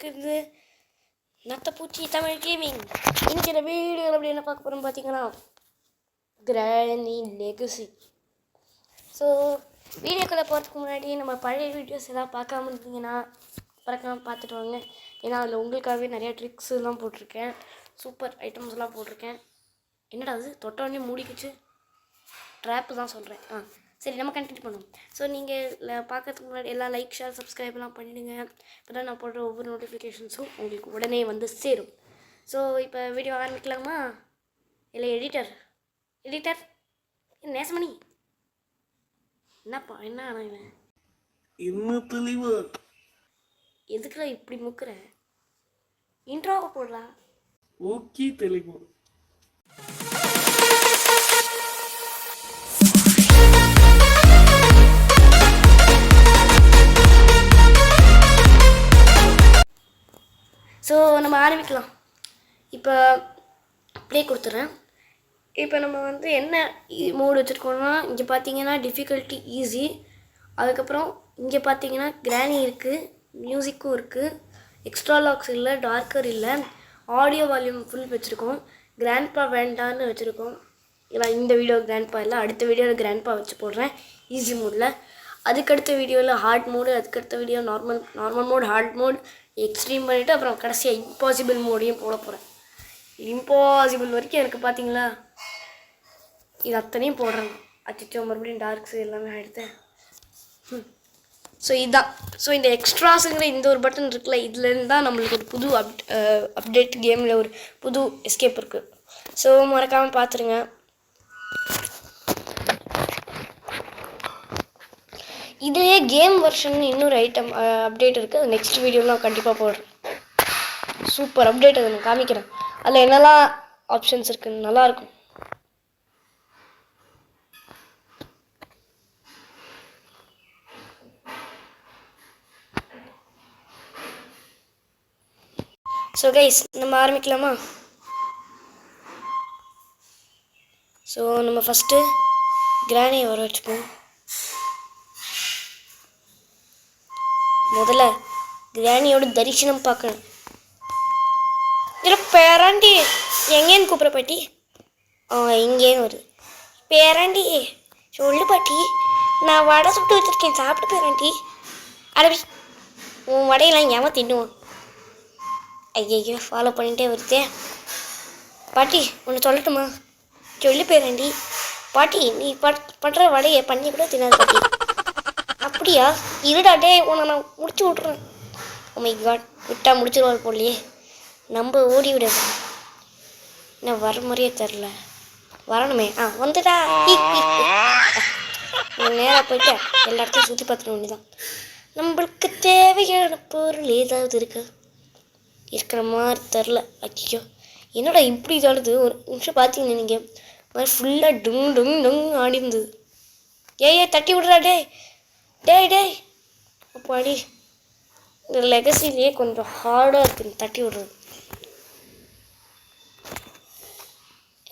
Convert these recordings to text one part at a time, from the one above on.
இருக்குது நத்தப்பூச்சி தமிழ் கேமிங். இன்னைக்கு இந்த வீடியோவில் அப்படி என்ன பார்க்க போகிறோம் பார்த்தீங்கன்னா, கிரானி லெகசி. ஸோ வீடியோக்குள்ளே போகிறதுக்கு முன்னாடி நம்ம பழைய வீடியோஸ் எல்லாம் பார்க்காம இருந்தீங்கன்னா பறக்காமல் பார்த்துட்டு வாங்க. ஏன்னா அதில் உங்களுக்காகவே நிறையா ட்ரிக்ஸ் எல்லாம் போட்டிருக்கேன், சூப்பர் ஐட்டம்ஸ்லாம் போட்டிருக்கேன். என்னடா அது தொட்டோடனே மூடிக்கிச்சு, ட்ராப்பு தான் சொல்கிறேன். சரி, நம்ம கண்டினியூ பண்ணுவோம். ஸோ நீங்கள் பார்க்கறதுக்கு முன்னாடி எல்லாம் லைக், ஷேர், சப்ஸ்கிரைப்லாம் பண்ணிவிடுங்க. இப்போ தான் நான் போடுற ஒவ்வொரு நோட்டிஃபிகேஷன்ஸும் உங்களுக்கு உடனே வந்து சேரும். ஸோ இப்போ வீடியோ ஆரம்பிக்கலாமா? இல்லை எடிட்டர் நேசமணி என்னப்பா என்ன ஆனால் இன்னும் தெளிவா எதுக்குல இப்படி முக்குற? இன்ட்ரோவை போடலாம். ஓகே தெளிவா. ஸோ நம்ம ஆரம்பிக்கலாம். இப்போ ப்ளே கொடுத்துட்றேன். இப்போ நம்ம வந்து என்ன மோடு வச்சுருக்கோம்னா, இங்கே பார்த்தீங்கன்னா டிஃபிகல்ட்டி ஈஸி, அதுக்கப்புறம் இங்கே பார்த்தீங்கன்னா கிரானி இருக்குது, மியூசிக்கும் இருக்குது, எக்ஸ்ட்ரா லாக்ஸ் இல்லை, டார்க்கர் இல்லை, ஆடியோ வால்யூம் ஃபுல் வச்சுருக்கோம், கிராண்ட்பா வேண்டான்னு வச்சுருக்கோம். இல்லை இந்த வீடியோ கிராண்ட்பா இல்லை, அடுத்த வீடியோவில் கிராண்ட்பா வச்சு போடுறேன் ஈஸி மோடில். அதுக்கடுத்த வீடியோவில் ஹார்ட் மோடு, அதுக்கடுத்த video normal mode, hard mode, extreme பண்ணிவிட்டு அப்புறம் கடைசியாக இம்பாசிபிள் மோடையும் போட போகிறேன். இம்பாசிபிள் வரைக்கும் எனக்கு பார்த்தீங்களா, இது அத்தனையும் போடுறேன். அச்சோ மறுபடியும் டார்க்ஸ் எல்லாமே எடுத்தேன். ஸோ இதுதான். ஸோ இந்த எக்ஸ்ட்ராஸுங்கிற இந்த ஒரு பட்டன் இருக்குல்ல, இதுலேருந்து தான் நம்மளுக்கு ஒரு புது அப்டேட் கேமில் ஒரு புது எஸ்கேப் இருக்குது. ஸோ மறக்காமல் பார்த்துருங்க. இதுலேயே கேம் வெர்ஷன் இன்னொரு ஐட்டம் அப்டேட் இருக்குது, அது நெக்ஸ்ட் வீடியோவில் நான் கண்டிப்பாக போடுறேன். சூப்பர் அப்டேட், அதை நான் காமிக்கிறேன். அதில் என்னெல்லாம் ஆப்ஷன்ஸ் இருக்குன்னு நல்லாயிருக்கும். ஸோ கைஸ் நம்ம ஆரம்பிக்கலாமா? ஸோ நம்ம ஃபஸ்ட்டு கிரானியை வர வச்சுப்போம். முதல்ல கிரானியோட தரிசனம் பார்க்கணும். இதில் பேராண்டி எங்கேன்னு கூப்பிட்ற பாட்டி? இங்கேன்னு வருது. பேராண்டி சொல்லு பாட்டி, நான் வடை சுட்டு வச்சுருக்கேன், சாப்பிட்டு பேராண்டி. அரபி உன் வடையெல்லாம் ஏமா தின்னுவான்? ஐயோ ஃபாலோ பண்ணிகிட்டே வருதே. பாட்டி ஒன்று சொல்லட்டுமா? சொல்லு பேராண்டி. பாட்டி நீ பண்ணுற வடையை பண்ணி கூட தின்னாது பாட்டி. அப்படியா? இருடா டே, உன்னை நான் முடிச்சு விட்றேன். மை காட், விட்டா முடிச்சிருவாள் போலையே. நம்ம ஓடி விட நான் வர மாதிரியே தெரில. வரணுமே. வந்துட்டா. நேராக போயிட்டு எல்லா இடத்தையும் சுற்றி பார்த்துட வேண்டியதான். நம்மளுக்கு தேவையான பொருள் ஏதாவது இருக்கிற மாதிரி தெரில. ஐயோ என்னடா இப்படி தடுது? ஒரு நிமிஷம் பார்த்தீங்கன்னா நீங்கள் மாதிரி ஃபுல்லாக டுங் டுங் டுங் ஆடி இருந்தது. ஏ தட்டி விட்றா டே டேய். அப்பாடி, இந்த லெகசிலேயே கொஞ்சம் ஹார்டாக இருக்குது தட்டி விடுறது.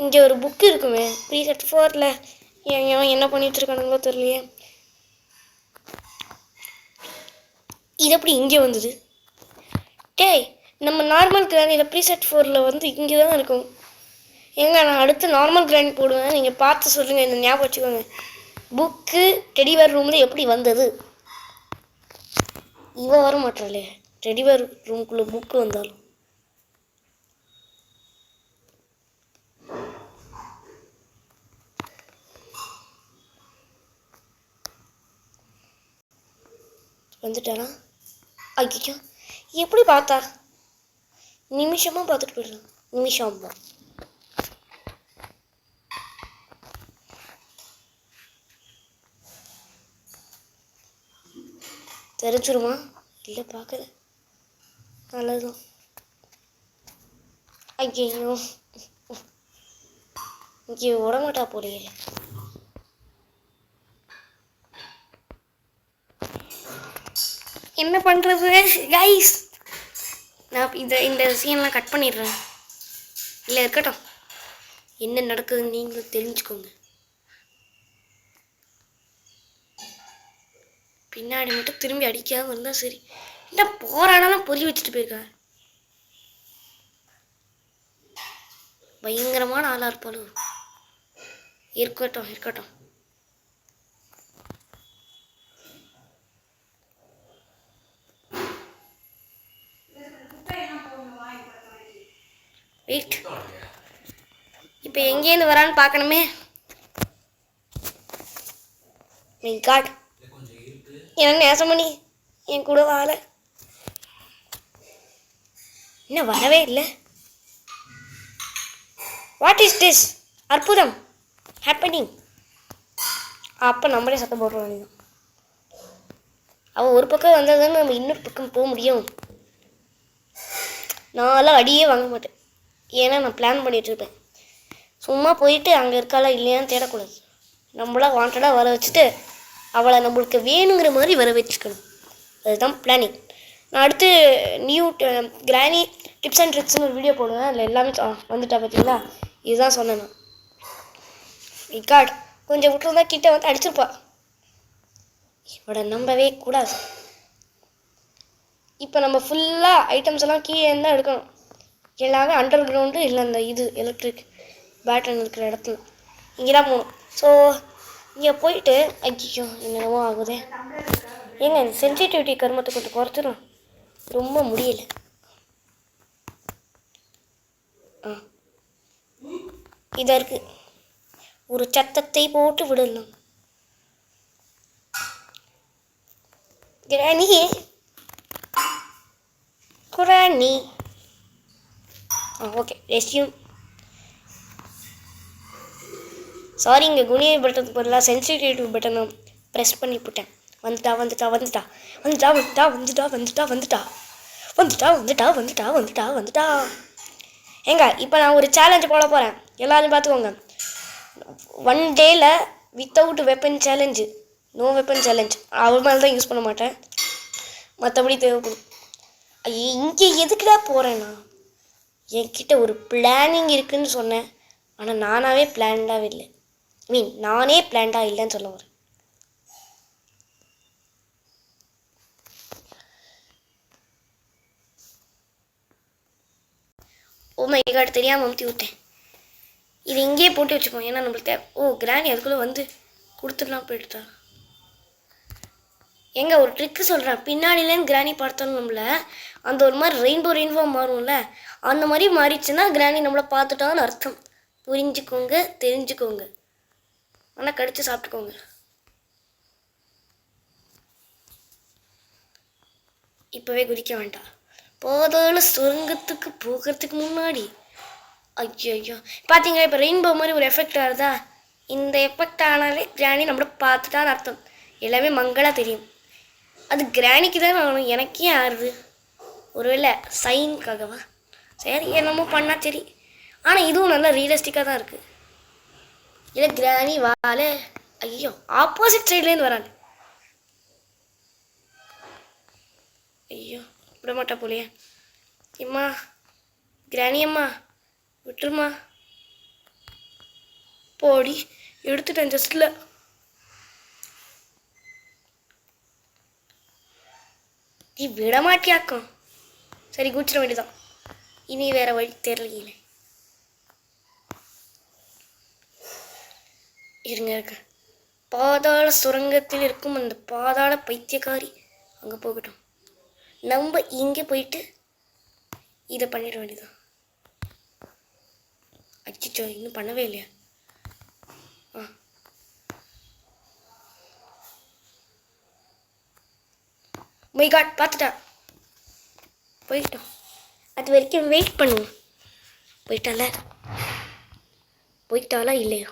இங்கே ஒரு புக்கு இருக்குமே ப்ரீசெட் 4ல், என்ன பண்ணிகிட்டு இருக்கானுங்களோ தெரியலையே. இது எப்படி இங்கே வந்தது? டேய், நம்ம நார்மல் கிரானியில் ப்ரீசெட் 4ல் வந்து இங்கே தான் இருக்கும். நான் அடுத்து நார்மல் கிராண்ட் போடுவேன், நீங்கள் பார்த்து சொல்லுங்கள். இந்த ஞாபகம் வச்சுக்கோங்க. புக்கு டெடிவேர் ரூமில் எப்படி வந்தது? இவன் வர மாட்டாளே டெடிவேர் ரூம்குள்ளே புக்கு வந்தாலும். வந்துட்டானா? ஐயோ எப்படி பார்த்தா? நிமிஷமாக பார்த்துட்டு போயிடலாம். நிமிஷமா தெரிஞ்சிருமா? இல்லை பார்க்கல. நல்லதுதான். ஐயோ இங்கே விடமாட்டா போலையே. என்ன பண்ணுறது கைஸ்? நான் இந்த சீன்லாம் கட் பண்ணிடுறேன். இல்லை இருக்கட்டும், என்ன நடக்குதுன்னு நீங்களும் தெரிஞ்சுக்கோங்க. பின்னாடி மட்டும் திரும்பி அடிக்காமல் இருந்தால் சரி. என்ன போராடலாம் பொறி வச்சுட்டு போயிருக்காரு. பயங்கரமான ஆளாக இருப்பாலும். இருக்கட்டும் இருக்கட்டும். வெயிட், இப்போ எங்கேருந்து வரான்னு பார்க்கணுமே. காட், என்ன நேசம் பண்ணி என் கூட வாழ இன்னும் வரவே இல்லை. What is this? அற்புதம் ஹேப்பனிங். அப்போ நம்மளே சத்தம் போடுற வேண்டியதான். அவள் ஒரு பக்கம் வந்தால் தானே நம்ம இன்னொரு பக்கம் போக முடியும். நான்லாம் அடியே வாங்க மாட்டேன், ஏன்னா நான் பிளான் பண்ணிட்டு இருப்பேன். சும்மா போயிட்டு அங்கே இருக்காளா இல்லையான்னு தேடக்கூடாது. நம்மளாம் வாண்டடாக வர வச்சுட்டு அவளை நம்மளுக்கு வேணுங்கிற மாதிரி வர வச்சுக்கணும். அதுதான் பிளானிங். நான் அடுத்து நியூ கிராணி டிப்ஸ் அண்ட் ட்ரிக்ஸ்னு ஒரு வீடியோ போடுவேன். அதில் எல்லாமே வந்துட்டா பார்த்தீங்களா? இதுதான் சொன்னேன் நான். காட் கொஞ்சம் விட்டுருந்தா கிட்ட வந்து அடிச்சிருப்பா. இவட நம்பவே கூடாது. இப்போ நம்ம ஃபுல்லாக ஐட்டம்ஸ் எல்லாம் கீழே இருந்தால் எடுக்கணும். எல்லாமே அண்டர் கிரவுண்டு இல்லை அந்த இது எலக்ட்ரிக் பேட்டரி இருக்கிற இடத்துல இங்கே தான் போகணும். ஸோ இங்கே போயிட்டு ஐயோ என்னென்னமோ ஆகுதே. ஏங்க சென்சிட்டிவிட்டி கருமத்தை கொஞ்சம் குறைச்சிடும், ரொம்ப முடியல. இதாக இருக்குது. ஒரு சத்தத்தை போட்டு விடலாம். கிராணி குரானி. Okay resume. சாரி, இங்கே குனியை பட்டத்துக்கு பதிலாக சென்சிட்டிவிட்டி பட்டனை ப்ரெஸ் பண்ணி போட்டேன். வந்துட்டா வந்துட்டா வந்துட்டா வந்துட்டா வந்துட்டா வந்துட்டா வந்துட்டா வந்துட்டா வந்துட்டா வந்துட்டா வந்துட்டா வந்துட்டா வந்துட்டா. ஏங்க இப்போ நான் ஒரு சேலஞ்சு போட போகிறேன், எல்லோரும் பார்த்துக்கோங்க. 1 டேயில் without weapon challenge, no weapon challenge. அவள் மேலே தான் யூஸ் பண்ண மாட்டேன், மற்றபடி தேவைப்படும். இங்கே எதுக்குடா போகிறேன்னா, என்கிட்ட ஒரு பிளானிங் இருக்குதுன்னு சொன்னேன். ஆனால் நானாகவே பிளான்டாகவே இல்லை. நானே பிளான்டாக இல்லைன்னு சொல்ல வரேன். ஓ மை காட், தெரியாமல் அமுத்தி விட்டேன். இது இங்கேயே போட்டு வச்சுக்கோ, ஏன்னா நம்மளுக்கு கிராணி அதுக்குள்ளே வந்து கொடுத்துடலாம் போயிடுதா. எங்க ஒரு ட்ரிக்கு சொல்கிறேன். பின்னாடிலேருந்து கிராணி பார்த்தாலும் நம்மளை அந்த ஒரு மாதிரி ரெயின்போ மாறும்ல, அந்த மாதிரி மாறிடுச்சுன்னா கிராணி நம்மளை பார்த்துட்டான்னு அர்த்தம். புரிஞ்சுக்கோங்க, தெரிஞ்சுக்கோங்க. ஆனால் கடிச்சு சாப்பிட்டுக்கோங்க. இப்போவே குதிக்க வேண்டாம். போதால சுரங்கத்துக்கு போகிறதுக்கு முன்னாடி ஐயோ பார்த்தீங்களா, இப்போ ரெயின்போ மாதிரி ஒரு எஃபெக்ட் ஆகுதா? இந்த எஃபெக்ட் ஆனாலே கிராணி நம்மளை பார்த்துட்டான்னு அர்த்தம். எல்லாமே மங்களாக தெரியும். அது கிராணிக்கு தான் ஆகணும், எனக்கே ஆறுது. ஒருவேளை சைனுக்காகவா? சரி என்னமோ பண்ணால் சரி. ஆனால் இதுவும் நல்லா ரியலிஸ்டிக்காக தான் இருக்குது. இல்லை கிராணி வாழ. ஐயோ ஆப்போசிட் சைட்லேருந்து வராங்க. ஐயோ விட மாட்டா போலையே. அம்மா கிராணி அம்மா விட்டுருமா. போடி எடுத்துட்டேன் ஜஸ்ட்டில். நீ விட மாட்டியாக்கும். சரி குச்சிட வேண்டியதான், இனி வேற வழி தெரியல. இருங்க இருக்க பாதாள சுரங்கத்தில் இருக்கும் அந்த பாதாள பைத்தியக்காரி அங்கே போகட்டும். நம்ம இங்கே போயிட்டு இதை பண்ணிட வேண்டியதான். அச்சிச்சோ இன்னும் பண்ணவே இல்லையா? மை காட் பார்த்துட்டா. போயிட்டோம், அது வரைக்கும் வெயிட் பண்ணுவோம். போயிட்டாளா இல்லையா?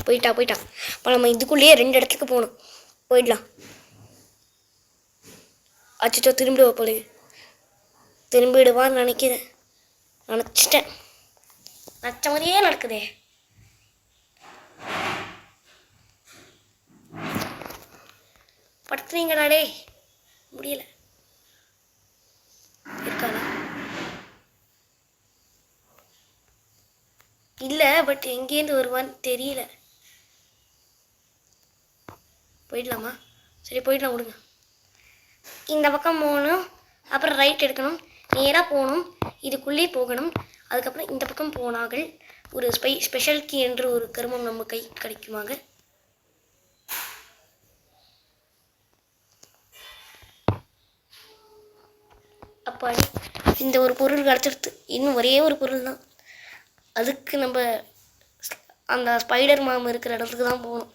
போயிட்டா. இப்போ நம்ம இதுக்குள்ளேயே 2 இடத்துக்கு போகணும். போயிடலாம். அச்சோ திரும்பிடுவா போல. திரும்பிடுவான்னு நினச்சிட்டேன். நச்ச மாதிரியே நடக்குதே. படுத்துறீங்களாடே, முடியல. இருக்காளா? இல்லை, பட் எங்கேருந்து வருவான்னு தெரியல. போயிடலாமா? சரி போயிடலாம், விடுங்க. இந்த பக்கம் போகணும். அப்புறம் ரைட் எடுக்கணும், நேராக போகணும், இதுக்குள்ளே போகணும். அதுக்கப்புறம் இந்த பக்கம் போனார்கள் ஒரு ஸ்பெஷல் கீ என்று ஒரு கருமம் நம்ம கை கிடைக்குமாங்க. அப்போ இந்த ஒரு பொருள் கிடச்சிடுது. இன்னும் ஒரே ஒரு பொருள் தான். அதுக்கு நம்ம அந்த ஸ்பைடர் மாம் இருக்கிற இடத்துக்கு தான் போகணும்.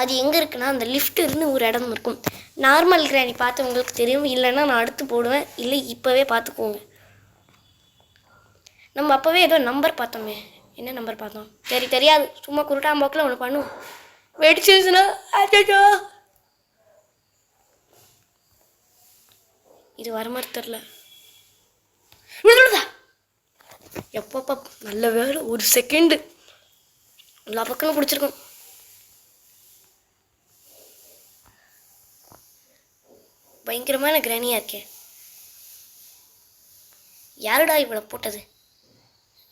அது எங்கே இருக்குன்னா அந்த லிஃப்ட் இருந்து ஒரு இடம் இருக்கும். நார்மல் கிராணி பார்த்து உங்களுக்கு தெரியும், இல்லைன்னா நான் அடுத்து போடுவேன், இல்லை இப்போவே பார்த்துக்கோங்க. நம்ம அப்போவே ஏதோ நம்பர் பார்த்தோமே, என்ன நம்பர் பார்த்தோம் தெரியாது, சும்மா குருட்டாம்போக்கில் ஒன்று பண்ணுவோம். வெடிச்சிருச்சுன்னா அச்சோ, இது வர மாதிரி தெரில. எப்பப்பா நல்ல வேலை, ஒரு செகண்டு எல்லா பக்கமும் பிடிச்சிருக்கோம். பயங்கரமான கிராணியாக இருக்கேன். யாருடா இவளை போட்டது?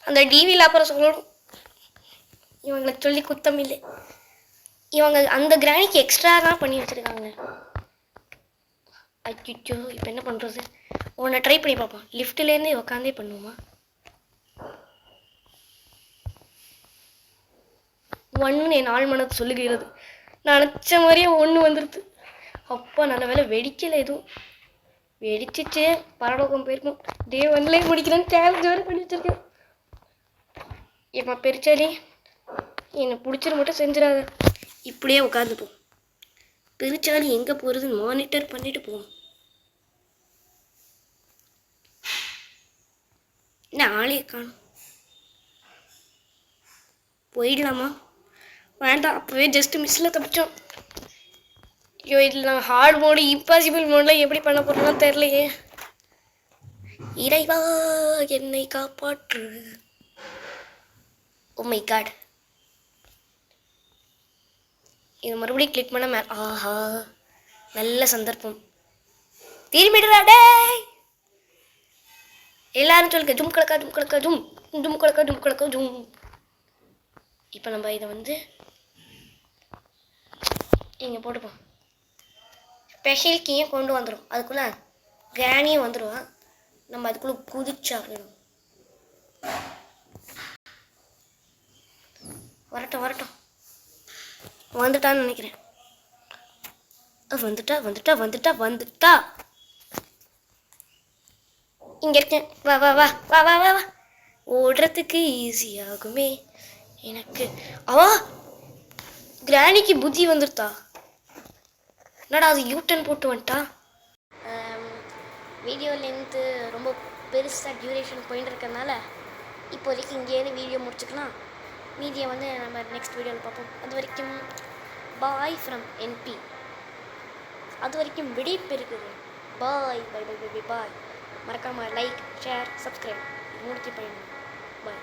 அந்த டிவியில் அப்புறம் சொல்லணும், இவங்களை சொல்லி குத்தம் இல்லை. இவங்க அந்த கிராணிக்கு எக்ஸ்ட்ரா தான் பண்ணி வச்சுருக்காங்க. அச்சோ, இப்போ என்ன பண்ணுறது? உன்னை ட்ரை பண்ணி பார்ப்போம். லிஃப்ட்லேருந்தே உக்காந்தே பண்ணுவோமா? 1 என் ஆள் மனது சொல்லுகிறது. நான் நினச்ச மாதிரியே 1 வந்துடுது. அப்பா நல்ல வேலை வெடிக்கலை, எதுவும் வெடிச்சிச்சு பரலோகம் போயிருக்கும். டே 1லே முடிக்கிறேன்னு சேலஞ்ச் வேறு பண்ணி வச்சிருக்கேன். எப்போ பெருச்சாலி என்னை பிடிச்சிரு மட்டும் செஞ்சிடாத, இப்படியே உட்காந்துப்போம். பெருச்சாலி எங்கே போகிறதுன்னு மானிட்டர் பண்ணிட்டு போவோம். என்ன ஆளே காணும், போயிடலாமா? வேண்டாம், அப்போவே ஜஸ்ட்டு மிஸ்ஸில் தப்பிச்சோம். ஐயோ, இதில் நாங்கள் ஹார்ட் மோடு இம்பாசிபிள் மோடில் எப்படி பண்ண போகிறோம்லாம் தெரிலையே. இறைவா என்னை காப்பாற்று. ஓ மை காட், இது மறுபடியும் கிளிக் பண்ண ஆஹா நல்ல சந்தர்ப்பம். திரும்பிடுறா டே, எல்லாரும் சொல்லுங்க ஜும் கலக்கா ஜும் கலக்கா ஜும் ஜும் கலக்கா ஜும் கலக்கா ஜும். இப்போ நம்ம இதை வந்து இங்கே போட்டுப்போம். ஸ்பெஷல் கீயும் கொண்டு வந்துடும், அதுக்குள்ளே கிராணியும் வந்துடுவான். நம்ம அதுக்குள்ளே குதிச்சா வேணும். வரட்டும் வரட்டும், வந்துட்டான்னு நினைக்கிறேன். வந்துட்டா வந்துட்டா வந்துட்டா வந்துட்டா. இங்கே இருக்கேன், வா வா வா வா வா வா வா. ஓடுறதுக்கு ஈஸியாகுமே எனக்கு. அவா கிராணிக்கு புத்தி வந்துருத்தா? என்னடா அது யூட்டன் போட்டு வந்துட்டா? வீடியோ லென்த்து ரொம்ப பெருசாக டியூரேஷன் போயிட்டு இருக்கறனால இப்போதைக்கு இங்கேருந்து வீடியோ முடிச்சுக்கலாம். மீதியை வந்து நம்ம நெக்ஸ்ட் வீடியோவில் பார்ப்போம். அது வரைக்கும் பாய் ஃப்ரம் என்பி. அது வரைக்கும் விடை பெறுகிறது. பாய் பாய் பாய் பாய் பாய். மறக்காமல் லைக் ஷேர் சப்ஸ்கிரைப் முடிச்சு பண்ணுங்க. பாய்.